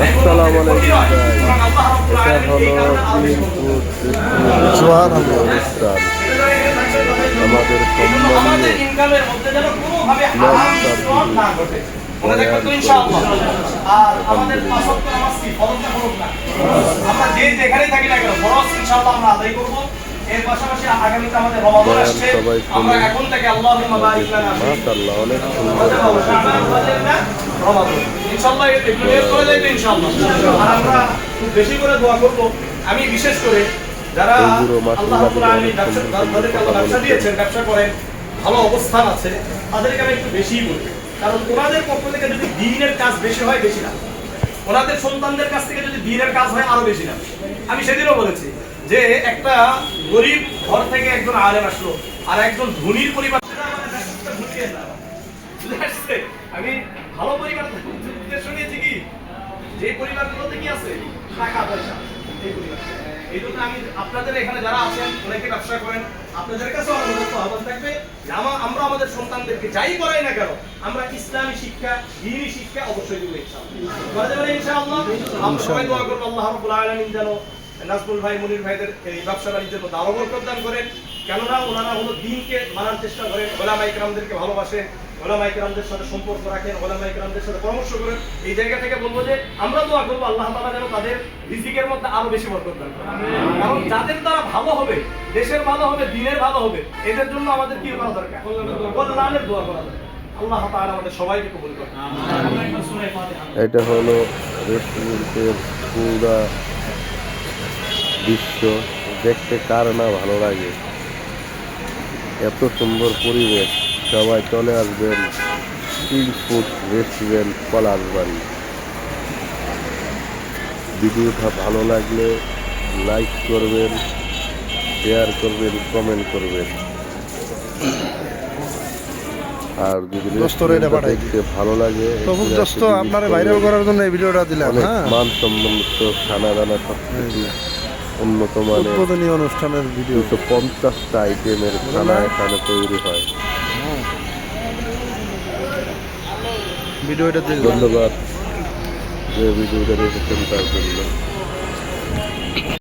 আসসালামু আলাইকুম ভাই। এটা হলো ইনপুট অনুষ্ঠান। আমাদের সম্মানীয় এর পাশাপাশি আগামীতে আমাদের রমাদান আসছে। আমরা এখন থেকে আল্লাহুম্মা বারিক লানা মাশাআল্লাহ অনেক রমাদান ইনশাআল্লাহ একটু লেট করে যাইবে ইনশাআল্লাহ। আর আমরা খুব বেশি করে দোয়া করব। আমি বিশেষ করে যারা আল্লাহ রাব্বুল আলামিন তাদেরকে আল্লাহ ব্যবসা দিয়েছেন, ব্যবসা করেন, ভালো অবস্থান আছে, তাদেরকে আমি একটু বেশিই বলবো। কারণ ওনাদের পক্ষ থেকে যদি দ্বীনের কাজ বেশি হয় বেশি না, ওনাদের সন্তানদের কাছ থেকে যদি দ্বীনের কাজ হয় আরো বেশি না। আমি সেদিনও বলেছি যে একটা গরিব ঘর থেকে একজন আলেম আসলো আর একজন ধনীর পরিবার, আমি ভালো পরিবার উদ্দেশ্য নিয়েছি কি যে পরিবারগুলোতে কি আছে টাকা পয়সা, এই পরিবার। এই জন্য আমি আপনাদের এখানে যারা আছেন অনেকে ব্যবসা করেন, আপনাদের কাছে অনুরোধ আহ্বান থাকবে যে আমরা আমাদের সন্তানদেরকে যাই করাই না কেন আমরা ইসলামী শিক্ষা, দ্বীনি শিক্ষা অবশ্যই দেব ইনশাআল্লাহ। আমরা সবাই দোয়া করব আল্লাহ রাব্বুল আলামিন যেন নাজমুল ভাই, মনির ভাইদের এই ব্যবসা বাণিজ্যের মধ্যে আরো বরকত দান করেন। কেননা ওনারা হলো দ্বীনকে মানার চেষ্টা করেন, ওলামায়ে কেরামদেরকে ভালোবাসেন, ওলামায়ে কেরামদের সাথে সম্পর্ক রাখেন, ওলামায়ে কেরামদের সাথে পরামর্শ করেন। এই জায়গা থেকে বলবো যে আমরা দোয়া করবো আল্লাহ তাআলা যেন তাদের রিজিকের মধ্যে আরো বেশি বরকত দান করেন। কারণ যাদের দ্বারা ভালো হবে, দেশের ভালো হবে, দ্বীনের ভালো হবে, এদের জন্য আমাদের কি করা দরকার? কল্যাণের দোয়া করা দরকার। আল্লাহ তাআলা আমাদের সবাইকে কবুল করুন। এটা হলো রেস্টুরেন্টের পুরা দৃশ্য। দেখতে কার না ভালো লাগে, এত সুন্দর পরিবেশ। সবাই চলে আসবেন ইনপুট রেস্টুরেন্ট পলাশবাড়ি। ভিডিওটা ভালো লাগলে লাইক করবেন, শেয়ার করবেন, কমেন্ট করবেন। আর যদি দেখতে ভালো লাগে আপনারা ভাইরাল করার জন্য এই ভিডিওটা দিলাম। মানসম্মত খানা দানা সবকিছু উন্নত মানের উদ্বোধনী অনুষ্ঠানের ভিডিও। 250টা আইটেমের খানা এখানে তৈরি হয়। ভিডিওটা ধন্যবাদ যে ভিডিওটা দেখেছেন তার জন্য।